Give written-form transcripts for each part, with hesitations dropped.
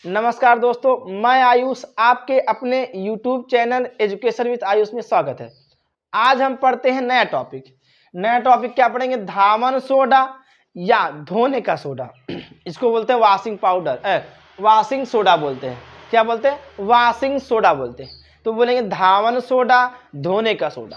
नमस्कार दोस्तों, मैं आयुष आपके अपने YouTube channel education with Ayush में स्वागत है। आज हम पढ़ते हैं नया टॉपिक क्या पढ़ेंगे? धावन सोडा या धोने का सोडा। इसको बोलते हैं वॉशिंग पाउडर, वॉशिंग सोडा बोलते हैं। क्या बोलते हैं? वॉशिंग सोडा बोलते हैं। तो बोलेंगे धावन सोडा, धोने का सोडा।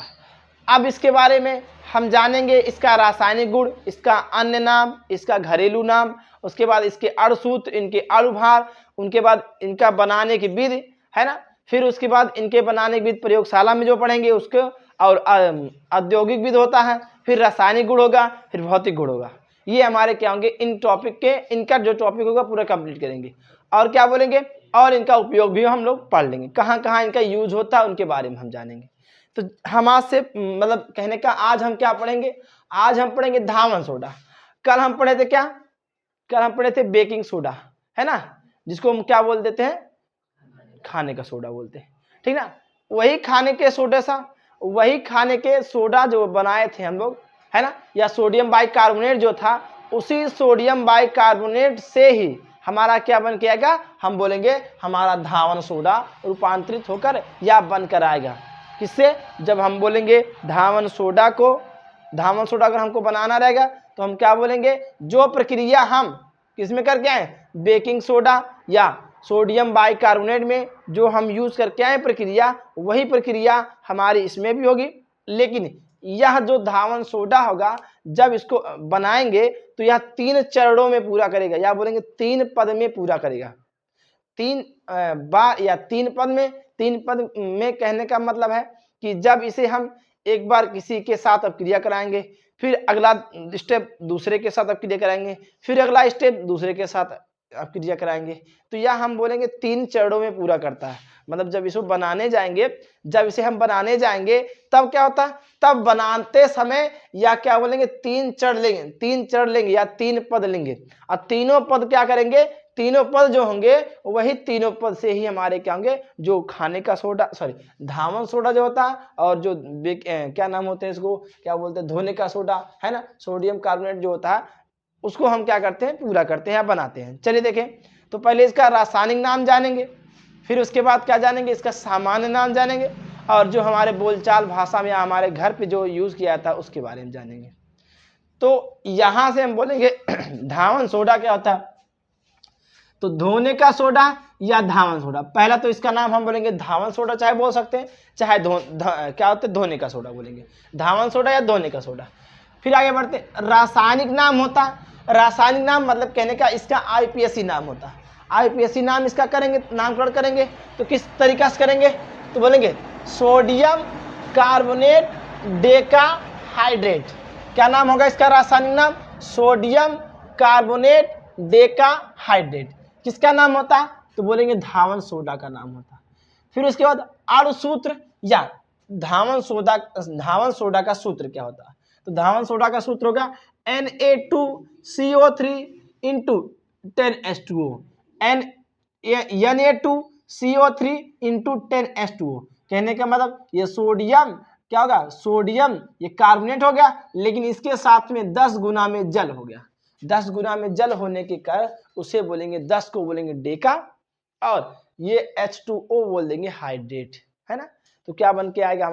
अब इसके बारे में हम जानेंगे, इसका रासायनिक गुण, इसका अन्य नाम, इसका घरेलू नाम, उसके बाद इसके अणुसूत्र, इनके अणुभार, उनके बाद इनका बनाने की विधि, है ना। फिर उसके बाद इनके बनाने की विधि प्रयोगशाला में जो पढ़ेंगे उसको, और औद्योगिक विधि होता है, फिर रासायनिक गुण होगा, फिर भौतिक गुण होगा। ये हमारे क्या होंगे? इन टॉपिक के, इनका जो टॉपिक होगा पूरा कंप्लीट करेंगे। और क्या बोलेंगे? और इनका उपयोग भी हम लोग पढ़ लेंगे, कहाँ कहाँ इनका यूज होता है उनके बारे में हम जानेंगे। तो हम आज से मतलब कहने का, आज हम क्या पढ़ेंगे? आज हम पढ़ेंगे धावन सोडा। कल हम पढ़े थे क्या? कल हम पढ़े थे बेकिंग सोडा, है ना, जिसको हम क्या बोल देते हैं? खाने का सोडा बोलते हैं, ठीक ना। वही खाने के सोडा जो बनाए थे हम लोग, है ना, या सोडियम बाइकार्बोनेट जो था, उसी सोडियम बाइकार्बोनेट से ही हमारा क्या बन के आएगा? हम बोलेंगे हमारा धावन सोडा रूपांतरित होकर या बनकर आएगा। किससे? जब हम बोलेंगे धावन सोडा अगर हमको बनाना रहेगा तो हम क्या बोलेंगे? जो प्रक्रिया हम किसमें करके आए? बेकिंग सोडा या सोडियम बाइकार्बोनेट में जो हम यूज करके आए प्रक्रिया, वही प्रक्रिया हमारी इसमें भी होगी। लेकिन यह जो धावन सोडा होगा, जब इसको बनाएंगे तो यह 3 चरणों में पूरा करेगा, या बोलेंगे 3 पद में पूरा करेगा। 3 बार या 3 पद में कहने का मतलब है कि जब इसे हम एक बार किसी के साथ अपक्रिया कराएंगे, फिर अगला स्टेप दूसरे के साथ अपक्रिया कराएंगे, फिर अगला स्टेप दूसरे के साथ अपक्रिया कराएंगे, तो यह हम बोलेंगे 3 चरणों में पूरा करता है। मतलब जब इसे हम बनाने जाएंगे तब क्या होता है? तब बनाते समय या क्या बोलेंगे? 3 चरण लेंगे या 3 पद लेंगे, और तीनों पद क्या करेंगे? तीनों पद जो होंगे वही तीनों पद से ही हमारे क्या होंगे? जो खाने का सोडा, धावन सोडा जो होता है, और जो क्या नाम होते हैं इसको, क्या बोलते हैं? धोने का सोडा, है ना, सोडियम कार्बोनेट जो होता है, उसको हम क्या करते हैं? पूरा करते हैं या बनाते हैं। चलिए देखें, तो पहले इसका रासायनिक नाम जानेंगे, फिर उसके बाद क्या जानेंगे? इसका सामान्य नाम जानेंगे, और जो हमारे बोलचाल भाषा में या हमारे घर पे जो यूज किया जाता है उसके बारे में जानेंगे। तो यहां से हम बोलेंगे धावन सोडा क्या होता है? तो धोने का सोडा या धावन सोडा, पहला तो इसका नाम हम बोलेंगे धावन सोडा, चाहे बोल सकते हैं, चाहे क्या होता है? धोने का सोडा बोलेंगे, धावन सोडा या धोने का सोडा। फिर आगे बढ़ते, रासायनिक नाम होता है। रासायनिक नाम मतलब कहने का, इसका आईपीएससी नाम होता है। आईपीएससी नाम इसका करेंगे, नामकरण करेंगे तो किस तरीका से करेंगे? तो बोलेंगे सोडियम कार्बोनेट डेकाहाइड्रेट। क्या नाम होगा इसका रासायनिक नाम? Sodium carbonate decahydrate. किसका नाम होता है? तो बोलेंगे धावन सोडा का नाम होता है। फिर उसके बाद अणुसूत्र या धावन सोडा का सूत्र क्या होता है? तो धावन सोडा का सूत्र होगा Na2CO3 into 10H2O। Na2CO3 into 10H2O कहने का मतलब ये सोडियम क्या होगा? सोडियम ये कार्बोनेट हो गया, लेकिन इसके साथ में 10 गुना में जल हो गया। 10 गुना में जल होने के कारण उसे बोलेंगे, 10 को बोलेंगे डेका, और ये H2O बोल देंगे हाइड्रेट, है ना। तो क्या बन के आएगा?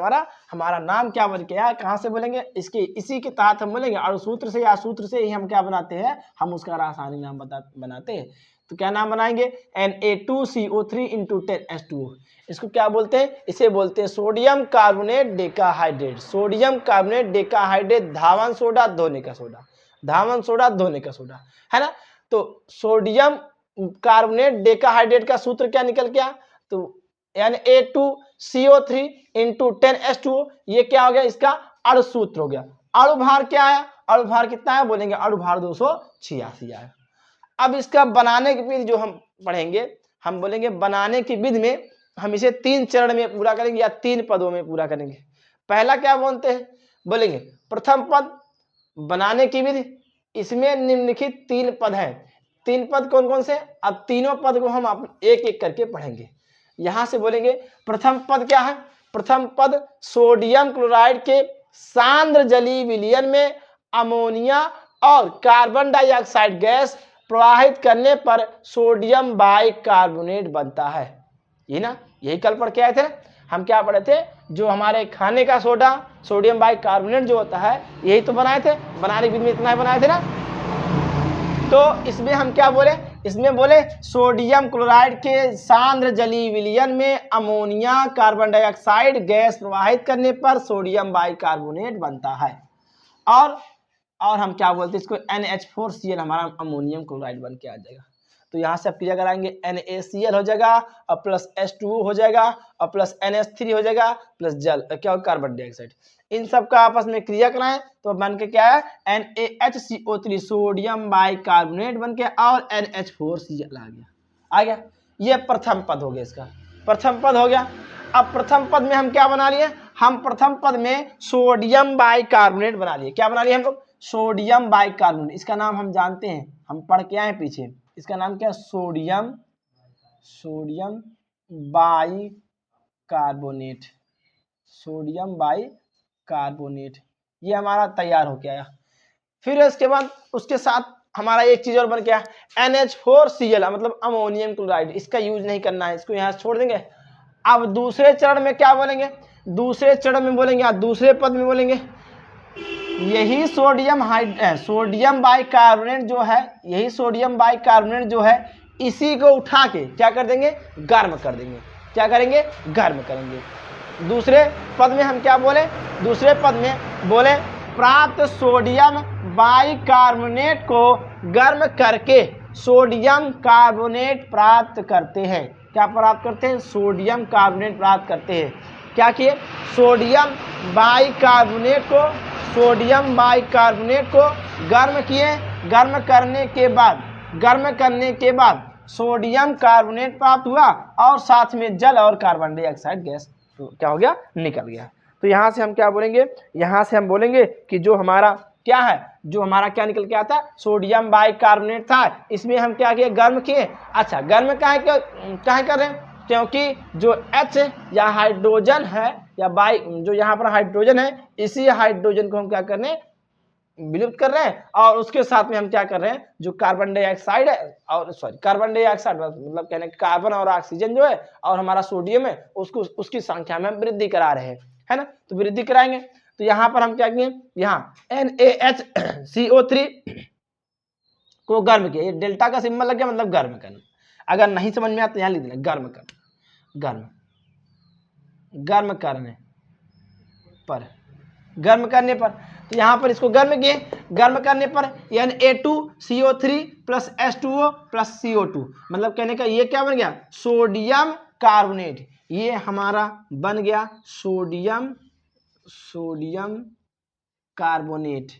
हमारा नाम क्या बन के आया? कहाँ से बोलेंगे? इसी के तहत हम बोलेंगे अणुसूत्र से या सूत्र से ही हम क्या बनाते हैं? हम उसका रासायनिक नाम बनाते हैं। तो क्या नाम बनाएंगे? Na2CO3 into 10H2O। इसको क्या बोलते हैं? इसे बोलते हैं sodium carbonate decahydrate. Sodium carbonate decahydrate, धावन सोडा, धोने का सोडा, धावन सोडा, धोने का सोडा, है ना। तो सोडियम कार्बोनेट डेकाहाइड्रेट का सूत्र क्या निकल गया? तो Na2CO3 इंटू 10H2O, ये क्या हो गया? इसका अणुसूत्र हो गया। अणुभार क्या है? अणुभार कितना है? बोलेंगे अणुभार 286 है। अब इसका बनाने की विधि जो हम पढ़ेंगे, हम बोलेंगे बनाने की विधि में हम इसे 3 चरण में पूरा करेंगे या 3 पदों में पूरा करेंगे। पहला क्या बोलते हैं? बोलेंगे प्रथम पद बनाने की विधि, इसमें निम्नलिखित 3 पद हैं। 3 पद कौन कौन से? अब तीनों पद को हम एक एक करके पढ़ेंगे। यहां से बोलेंगे प्रथम पद क्या है? प्रथम पद सोडियम क्लोराइड के सांद्र जलीय विलयन में अमोनिया और कार्बन डाइऑक्साइड गैस प्रवाहित करने पर सोडियम बाइकार्बोनेट बनता है। ये ना, यही कल पढ़ के आए थे ना हम, क्या पढ़े थे, जो हमारे खाने का सोडा सोडियम बाइकार्बोनेट जो होता है यही तो बनाए थे, बनाने के विधि में इतना ही बनाए थे ना। तो इसमें हम क्या बोले, इसमें बोले सोडियम क्लोराइड के सांद्र जलीय विलयन में अमोनिया कार्बन डाइऑक्साइड गैस प्रवाहित करने पर सोडियम बाइकार्बोनेट बनता है। और हम क्या बोलते हैं इसको, NH4Cl हमारा अमोनियम क्लोराइड बन के आ जाएगा। तो यहाँ से आप क्रिया कराएंगे NaCl हो जाएगा और प्लस H2O हो जाएगा और प्लस NH3 हो जाएगा प्लस जल क्या हो, कार्बन डाइऑक्साइड। इन सब का आपस में क्रिया कराएं तो बन के क्या है, NaHCO3 सोडियम बाइकार्बोनेट बन के और NH4Cl आ गया। ये प्रथम पद हो गया, इसका प्रथम पद हो गया। अब प्रथम पद में हम क्या बना लिए, हम प्रथम पद में सोडियम बाइकार्बोनेट बना लिए। क्या बना लिए हम लोग, सोडियम बाइकार्बोनेट। इसका नाम हम जानते हैं, हम पढ़ के आए पीछे, इसका नाम क्या है, सोडियम बाइकार्बोनेट। सोडियम बाइकार्बोनेट ये हमारा तैयार हो गया। फिर इसके बाद उसके साथ हमारा एक चीज और बन गया NH4Cl मतलब अमोनियम क्लोराइड। इसका यूज नहीं करना है, इसको यहाँ छोड़ देंगे। अब दूसरे चरण में क्या बोलेंगे, दूसरे चरण में बोलेंगे, दूसरे पद में बोलेंगे यही सोडियम बाइकार्बोनेट जो है, यही सोडियम बाइकार्बोनेट जो है, इसी को उठा के क्या कर देंगे, गर्म कर देंगे। क्या करेंगे, गर्म करेंगे। दूसरे पद में हम क्या बोले, दूसरे पद में बोले प्राप्त सोडियम बाइकार्बोनेट को गर्म करके सोडियम कार्बोनेट प्राप्त करते हैं। क्या प्राप्त करते हैं, सोडियम कार्बोनेट प्राप्त करते हैं। क्या किए, सोडियम बाइकार्बोनेट को गर्म किए। गर्म करने के बाद सोडियम कार्बोनेट प्राप्त हुआ और साथ में जल और कार्बन डाइऑक्साइड गैस तो क्या हो गया, निकल गया। तो यहाँ से हम क्या बोलेंगे, यहाँ से हम बोलेंगे कि जो हमारा क्या है, जो हमारा क्या निकल के आता है, सोडियम बाइकार्बोनेट था, इसमें हम क्या किए, गर्म किए। अच्छा, गर्म काहे कर रहे हैं, क्योंकि जो H या हाइड्रोजन है या जो यहाँ पर हाइड्रोजन है, इसी हाइड्रोजन को हम क्या कर रहे हैं, विलुप्त कर रहे हैं। और उसके साथ में हम क्या कर रहे हैं, जो कार्बन डाइऑक्साइड है और कार्बन डाइऑक्साइड मतलब कहने कार्बन और ऑक्सीजन जो है और हमारा सोडियम है, उसकी संख्या में हम वृद्धि करा रहे हैं, है ना। तो वृद्धि कराएंगे तो यहाँ पर हम क्या किए, यहाँ NaHCO3 को गर्म किया। ये डेल्टा का सिंबल लग गया, मतलब गर्म करना। अगर नहीं समझ में आता यहाँ लिख देना, गर्म करने पर तो यहाँ पर इसको गर्म किए। गर्म करने पर Na2CO3 plus H2O plus CO2 मतलब कहने का ये क्या बन गया, सोडियम कार्बोनेट। ये हमारा बन गया सोडियम कार्बोनेट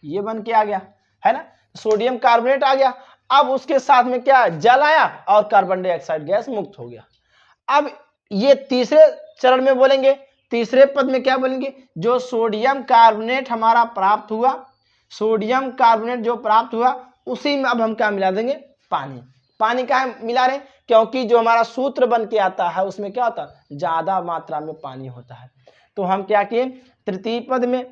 ये बन के आ गया, है ना। सोडियम कार्बोनेट आ गया। अब उसके साथ में क्या, जल आया और कार्बन डाइऑक्साइड गैस मुक्त हो गया। अब ये तीसरे चरण में बोलेंगे, तीसरे पद में क्या बोलेंगे, जो सोडियम कार्बोनेट हमारा प्राप्त हुआ, सोडियम कार्बोनेट जो प्राप्त हुआ उसी में अब हम क्या मिला देंगे, पानी का मिला रहे, क्योंकि जो हमारा सूत्र बन के आता है उसमें क्या होता है, ज्यादा मात्रा में पानी होता है। तो हम क्या किए, तृतीय पद में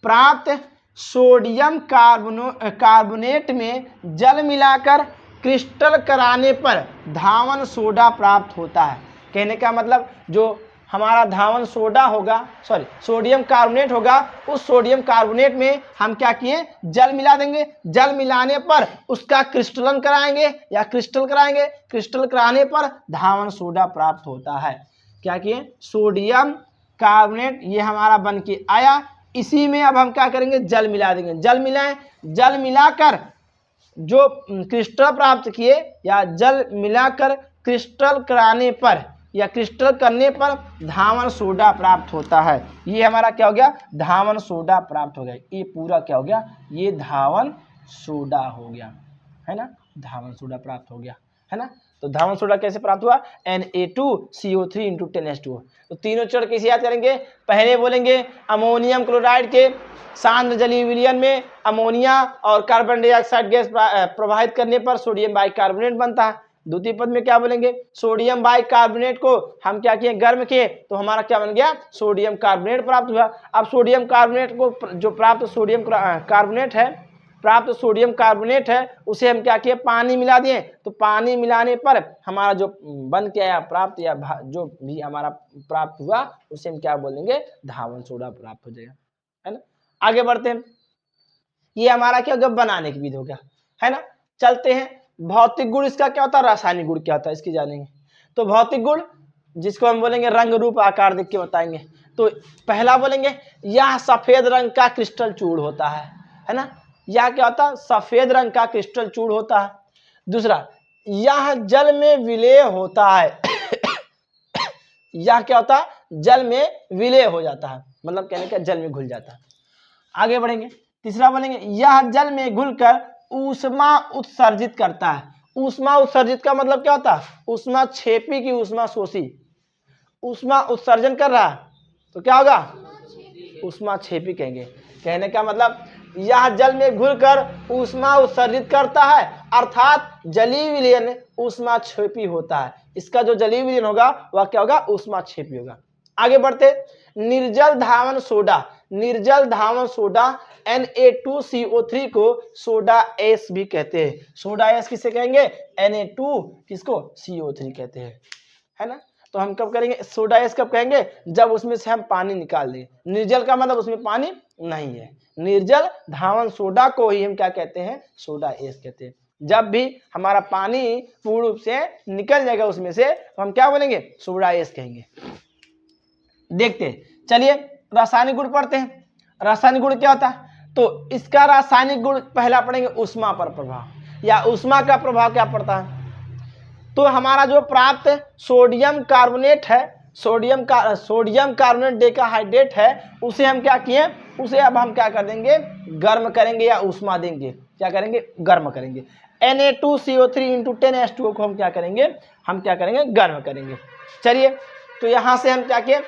प्राप्त सोडियम कार्बोनेट में जल मिलाकर क्रिस्टल कराने पर धावन सोडा प्राप्त होता है। कहने का मतलब जो हमारा धावन सोडा होगा, सोडियम कार्बोनेट होगा, उस सोडियम कार्बोनेट में हम क्या किए, जल मिला देंगे। जल मिलाने पर उसका क्रिस्टलन कराएंगे या क्रिस्टल कराएंगे, क्रिस्टल कराने पर धावन सोडा प्राप्त होता है। क्या किए, सोडियम कार्बोनेट ये हमारा बन के आया, इसी में अब हम क्या करेंगे, जल मिला देंगे। जल मिलाएं, जल मिलाकर जो क्रिस्टल प्राप्त किए या जल मिलाकर क्रिस्टल कराने पर या क्रिस्टल करने पर धावन सोडा प्राप्त होता है। ये हमारा क्या हो गया, धावन सोडा प्राप्त हो गया। ये पूरा क्या हो गया, ये धावन सोडा हो गया, है ना। धावन सोडा प्राप्त हो गया, है ना। तो धावन सोडा कैसे प्राप्त हुआ, Na2CO3 इंटू 10H2O। तो तीनों चरण कैसे याद करेंगे, पहले बोलेंगे अमोनियम क्लोराइड के सांद्र जलीय विलयन में अमोनिया और कार्बन डाइऑक्साइड गैस प्रवाहित करने पर सोडियम बाइकार्बोनेट बनता है। द्वितीय पद में क्या बोलेंगे, सोडियम बाइकार्बोनेट को हम क्या किए, गर्म किए, तो हमारा क्या बन गया, सोडियम कार्बोनेट प्राप्त हुआ। अब सोडियम कार्बोनेट को जो प्राप्त सोडियम कार्बोनेट है प्राप्त सोडियम कार्बोनेट है उसे हम क्या किए, पानी मिला दिए। तो पानी मिलाने पर हमारा जो बन के आया प्राप्त या जो भी हमारा प्राप्त हुआ उसे हम क्या बोलेंगे, धावन सोडा प्राप्त हो जाएगा, है ना। आगे बढ़ते हैं, ये हमारा क्या होगा, बनाने की विधि हो गया, है ना। चलते हैं, भौतिक गुण इसका क्या होता है, रासायनिक गुण क्या होता है इसकी जानेंगे। तो भौतिक गुण जिसको हम बोलेंगे रंग रूप आकार देख के बताएंगे। तो पहला बोलेंगे यह सफेद रंग का क्रिस्टल चूर्ण होता है ना। यह क्या होता है, सफेद रंग का क्रिस्टल चूर्ण होता है। दूसरा, यह जल में विलय होता है यह क्या होता है, जल में विलय हो जाता है, मतलब कहने का जल में घुल जाता है। आगे बढ़ेंगे, तीसरा बोलेंगे यह जल में घुलकर ऊष्मा उत्सर्जित करता है। ऊष्मा उत्सर्जित का मतलब क्या होता है, ऊष्मा छेपी की ऊष्मा शोषी, ऊष्मा उत्सर्जन कर रहा है तो क्या होगा, ऊष्मा छेपी कहेंगे। कहने का मतलब यह जल में घुलकर ऊष्मा उत्सर्जित करता है, अर्थात जलीय विलयन ऊष्मा छेपी होता है। इसका जो जलीय विलयन होगा वह क्या होगा, ऊष्मा छेपी होगा। आगे बढ़ते, निर्जल धावन सोडा, निर्जल धावन सोडा Na2CO3 को सोडा एस भी कहते हैं। सोडा एस किसे कहेंगे, Na2 किसको, CO3 कहते हैं, है ना। तो हम कब करेंगे सोडा एस, कब कहेंगे, जब उसमें से हम पानी निकाल दें। निर्जल का मतलब उसमें पानी नहीं है, निर्जल धावन सोडा को ही हम क्या कहते हैं, सोडा एस कहते हैं। जब भी हमारा पानी पूर्ण रूप से निकल जाएगा उसमें से तो हम क्या बोलेंगे, सोडा एस कहेंगे। देखते हैं, चलिए रासायनिक गुण पढ़ते हैं। रासायनिक गुण क्या होता है, तो इसका रासायनिक गुण पहला पढ़ेंगे ऊष्मा पर प्रभाव, या ऊष्मा का प्रभाव क्या पड़ता है। तो हमारा जो प्राप्त सोडियम कार्बोनेट है, सोडियम कार्बोनेट डेकाहाइड्रेट है, उसे हम क्या किए, उसे अब हम क्या कर देंगे, गर्म करेंगे या ऊष्मा देंगे। क्या करेंगे, गर्म करेंगे। Na2CO3 × 10H2O को हम क्या करेंगे, हम क्या करेंगे, गर्म करेंगे। चलिए, तो यहाँ से हम क्या किए,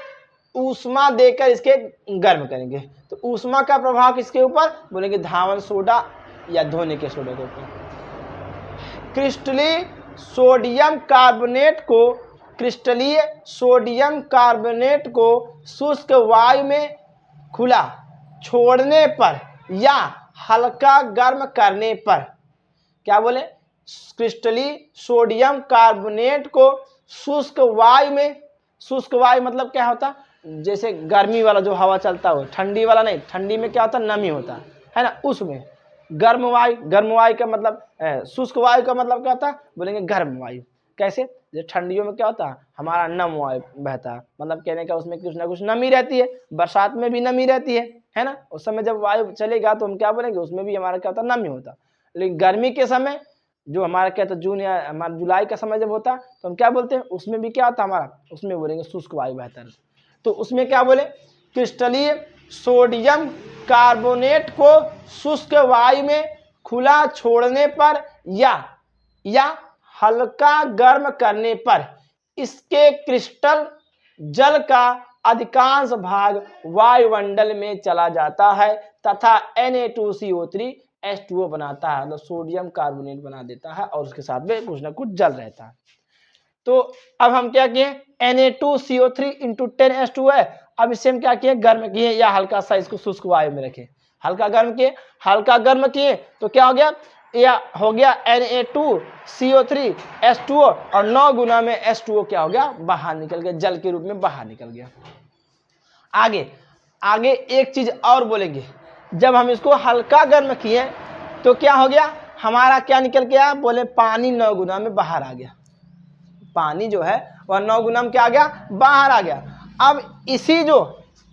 ऊष्मा देकर इसके गर्म करेंगे। तो ऊष्मा का प्रभाव किसके ऊपर, बोलेंगे धावन सोडा या धोने के सोडा के ऊपर। क्रिस्टलीय सोडियम कार्बोनेट को शुष्क वायु में खुला छोड़ने पर या हल्का गर्म करने पर, क्या बोले, क्रिस्टलीय सोडियम कार्बोनेट को शुष्क वायु में, शुष्क वायु मतलब क्या होता, जैसे गर्मी वाला जो हवा चलता हो, ठंडी वाला नहीं, ठंडी में क्या होता, नमी होता है ना, उसमें गर्म वायु का मतलब, शुष्क वायु का मतलब क्या होता है, बोलेंगे गर्म वायु। कैसे, जैसे ठंडियों में क्या होता है, हमारा नम वायु बहता है, मतलब कहने का उसमें कुछ ना कुछ नमी रहती है, बरसात में भी नमी रहती है ना। उस समय जब वायु चलेगा तो हम क्या बोलेंगे, उसमें भी हमारा क्या होता है, नमी होता। लेकिन गर्मी के समय जो हमारा क्या होता है, जून या हमारा जुलाई का समय जब होता तो हम क्या बोलते हैं, उसमें भी क्या होता हमारा, उसमें बोलेंगे शुष्क वायु बहता है। तो उसमें क्या बोले, क्रिस्टलीय सोडियम कार्बोनेट को शुष्क वायु में खुला छोड़ने पर या हल्का गर्म करने पर इसके क्रिस्टल जल का अधिकांश भाग वायुमंडल में चला जाता है तथा Na2CO3 H2O बनाता है, मतलब सोडियम कार्बोनेट बना देता है और उसके साथ में कुछ ना कुछ जल रहता है। तो अब हम क्या किए, Na2CO3 × 10H2O है, अब इसे हम क्या किए, गर्म किए या हल्का सा इसको शुष्क वायु में रखे, हल्का गर्म किए तो क्या हो गया, या हो गया Na2CO3 H2O और 9 गुना में H2O क्या हो गया, बाहर निकल गया, जल के रूप में बाहर निकल गया। आगे एक चीज और बोलेंगे, जब हम इसको हल्का गर्म किए तो क्या हो गया, हमारा क्या निकल गया, बोले पानी 9 गुना में बाहर आ गया, पानी जो है वह 9 गुना में क्या आ गया, बाहर आ गया। अब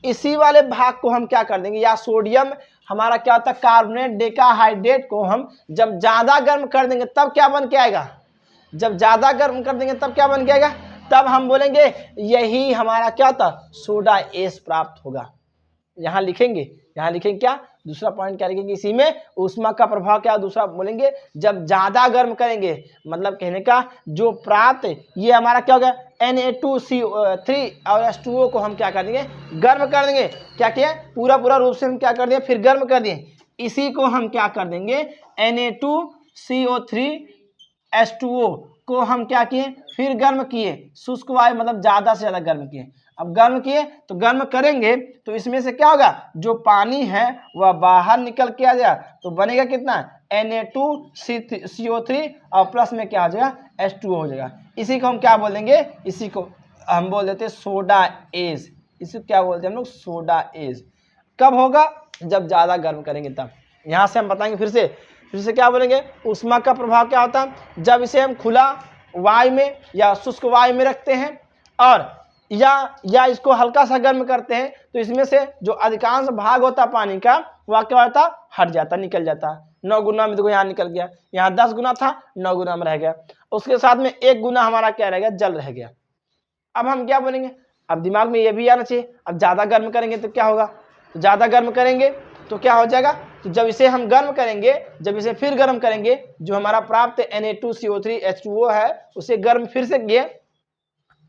इसी वाले भाग को हम क्या कर देंगे, या सोडियम हमारा क्या होता है, कार्बोनेट डेकाहाइड्रेट को हम जब ज्यादा गर्म कर देंगे तब क्या बन के आएगा, जब ज्यादा गर्म कर देंगे तब क्या बन के आएगा, तब हम बोलेंगे यही हमारा क्या होता, सोडा एस प्राप्त होगा। यहाँ लिखेंगे क्या, दूसरा पॉइंट क्या लिखेंगे, इसी में ऊष्मा का प्रभाव क्या, दूसरा बोलेंगे जब ज्यादा गर्म करेंगे, मतलब कहने का जो प्राप्त ये हमारा क्या होगा, Na2CO3 और H2O को हम क्या कर देंगे, गर्म कर देंगे। क्या किया, पूरा रूप से हम क्या कर दिए, फिर गर्म कर दिए, इसी को हम क्या कर देंगे, Na2CO3 H2O को हम क्या किए, फिर गर्म किए, शुष्क वायु मतलब ज्यादा से ज्यादा गर्म किए। अब गर्म किए तो गर्म करेंगे तो इसमें से क्या होगा, जो पानी है वह बाहर निकल के आ जाएगा, तो बनेगा कितना, Na2CO3 और प्लस में क्या हो जाएगा, H2O हो जाएगा। इसी को हम क्या बोलेंगे, इसी को हम बोल देते हैं सोडा एज। इसी को क्या बोलते हैं हम लोग, सोडा एज। कब होगा, जब ज्यादा गर्म करेंगे तब। यहां से हम बताएंगे फिर से क्या बोलेंगे, ऊष्मा का प्रभाव क्या होता है, जब इसे हम खुला वायु में या शुष्क वायु में रखते हैं और या इसको हल्का सा गर्म करते हैं, तो इसमें से जो अधिकांश भाग होता है पानी का वह क्या होता, हट जाता, निकल जाता। 9 गुना में देखो यहाँ निकल गया, यहाँ 10 गुना था 9 गुना में रह गया, उसके साथ में 1 गुना हमारा क्या रह गया, जल रह गया। अब हम क्या बोलेंगे, अब दिमाग में ये भी आना चाहिए, अब ज्यादा गर्म करेंगे तो क्या होगा, तो ज्यादा गर्म करेंगे तो क्या हो जाएगा, तो जब इसे हम गर्म करेंगे, जब इसे फिर गर्म करेंगे, जो हमारा प्राप्त Na2CO3 H2O है उसे गर्म फिर से किए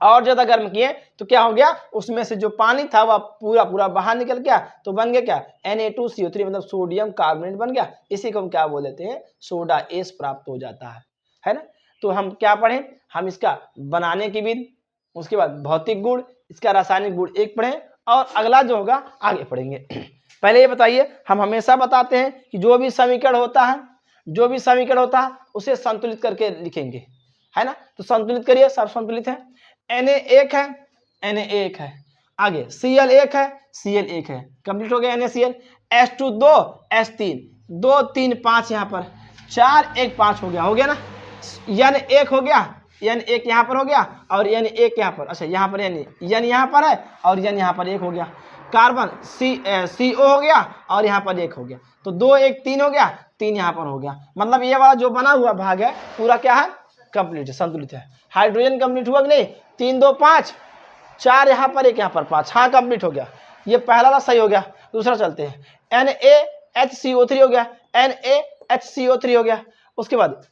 और ज्यादा गर्म किए तो क्या हो गया, उसमें से जो पानी था वह पूरा बाहर निकल गया, तो बन गया क्या, Na2CO3 मतलब सोडियम कार्बोनेट बन गया। इसी को हम क्या बोल देते हैं, सोडा एस प्राप्त हो जाता है ना। तो हम क्या पढ़े, हम इसका बनाने की विधि, उसके बाद भौतिक गुण, इसका रासायनिक गुण एक पढ़े और अगला जो होगा आगे पढ़ेंगे। पहले ये बताइए, हम हमेशा बताते हैं कि जो भी समीकरण होता है उसे संतुलित करके लिखेंगे, है ना। तो संतुलित करिए, सब संतुलित है। Na1 है, आगे Cl1 है, कंप्लीट हो गया NaCl। H2 2 H3 2 3 5 यहाँ पर 4 1 5 हो गया ना। N1 हो गया, N1 यहाँ पर हो गया और N1 यहाँ पर, अच्छा यहाँ पर N यहाँ पर है और N यहाँ पर 1 हो गया। कार्बन CO हो गया और यहाँ पर 1 हो गया, तो 2 1 3 हो गया, 3 यहाँ पर हो गया। मतलब ये वाला जो बना हुआ भाग है पूरा क्या है, कंप्लीट है, संतुलित है। हाइड्रोजन कंप्लीट हुआ कि नहीं, 3 2 5 4 यहाँ पर 1 यहाँ पर 5, हाँ कंप्लीट हो गया। ये पहला वाला सही हो गया। दूसरा चलते हैं, NaHCO3 हो गया, NaHCO3 हो गया। उसके बाद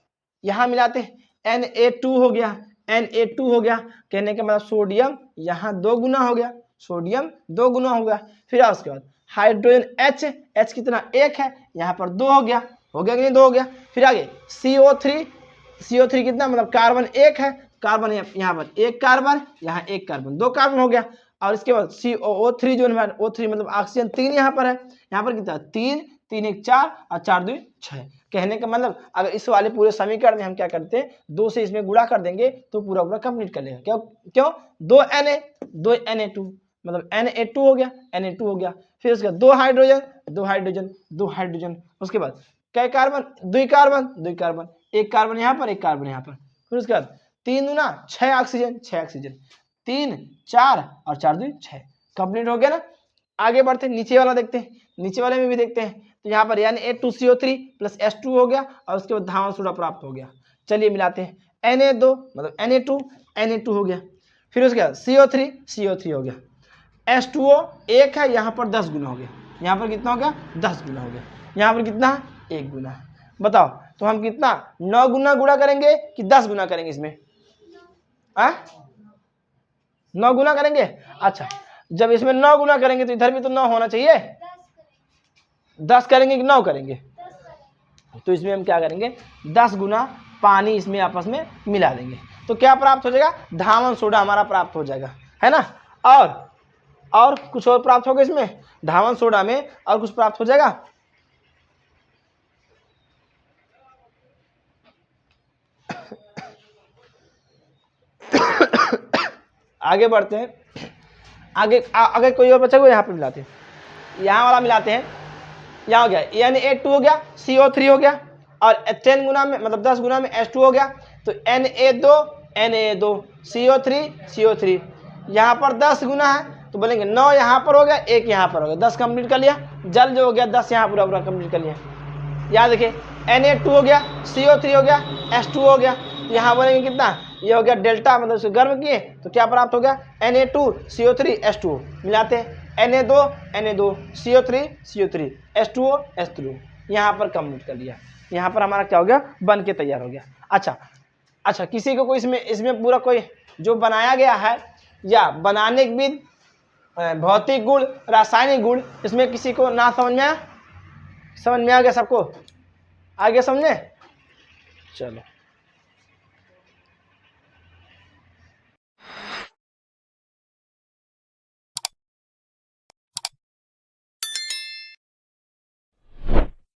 यहाँ मिलाते हैं, Na2 हो गया, Na2 हो गया, कहने का मतलब सोडियम यहाँ 2 गुना हो गया, सोडियम 2 गुना हो गया। फिर उसके बाद हाइड्रोजन H कितना 1 है, यहाँ पर 2 हो गया कि नहीं, 2 हो गया। फिर आगे CO3 कितना, मतलब कार्बन 1 है, कार्बन यहाँ पर 1 कार्बन, यहाँ 1 कार्बन, 2 कार्बन हो गया। और इसके बाद COO3 जो है, O3 मतलब ऑक्सीजन 3 यहाँ पर है, यहाँ पर कितना 3 3 1 4 और 4 2 6। कहने का मतलब अगर इस वाले पूरे समीकरण में हम क्या करते हैं, 2 से इसमें गुणा कर देंगे तो पूरा कंप्लीट कर लेगा। क्यों 2 Na2 मतलब Na2 हो गया, Na2 हो गया। फिर उसके बाद 2 हाइड्रोजन, उसके बाद कई कार्बन, 2 कार्बन, 1 कार्बन यहाँ पर, 1 कार्बन यहाँ पर। फिर उसके बाद 3 गुना 6 ऑक्सीजन, 3 4 और 4 2 6, कंप्लीट हो गया ना। आगे बढ़ते नीचे वाला देखते हैं, नीचे वाले में भी देखते हैं। तो यहाँ पर Na2CO3 प्लस H2 हो गया और उसके बाद धावन सोडा प्राप्त हो गया। चलिए मिलाते हैं, Na2 मतलब Na2 हो गया। फिर उसके बाद CO3 हो गया, H2O 1 है, यहाँ पर 10 गुना हो गया, यहाँ पर कितना हो गया 10 गुना हो गया, यहाँ पर कितना 1 गुना। बताओ तो हम कितना 9 गुना गुणा करेंगे कि 10 गुना करेंगे इसमें, 9 गुना करेंगे। अच्छा जब इसमें 9 गुना करेंगे तो इधर भी तो 9 होना चाहिए, 10 करेंगे कि 9 करेंगे, तो इसमें हम क्या करेंगे 10 गुना पानी इसमें आपस में मिला देंगे, तो क्या प्राप्त हो जाएगा, धावन सोडा हमारा प्राप्त हो जाएगा, है ना। और कुछ और प्राप्त होगा इसमें, धावन सोडा में और कुछ प्राप्त हो जाएगा। आगे बढ़ते हैं, आगे कोई और बचा हुआ, यहाँ पे मिलाते हैं, यहाँ वाला मिलाते हैं। यहाँ हो गया Na2 हो गया, CO3 हो गया और 10 गुना में मतलब 10 गुना में H2 हो गया, तो Na2 CO3 यहाँ पर 10 गुना है तो बोलेंगे 9 यहाँ पर हो गया, 1 यहाँ पर हो गया, 10 कंप्लीट कर लिया। जल जो हो गया 10 यहाँ पूरा कंप्लीट कर लिया। याद देखिए Na2 हो गया, CO3 हो गया, H2 हो गया, यहाँ बोलेंगे कितना, ये हो गया डेल्टा मतलब उसे गर्म किए तो क्या प्राप्त हो गया Na2 CO3 H2O। मिलाते हैं Na2 CO3 H2O यहाँ पर कंप्लीट कर लिया। यहाँ पर हमारा क्या हो गया, बन के तैयार हो गया। अच्छा किसी को कोई इसमें पूरा कोई जो बनाया गया है या बनाने की विधि, भौतिक गुण, रासायनिक गुण, इसमें किसी को ना समझ में आ गया सबको, आगे समझे, चलो।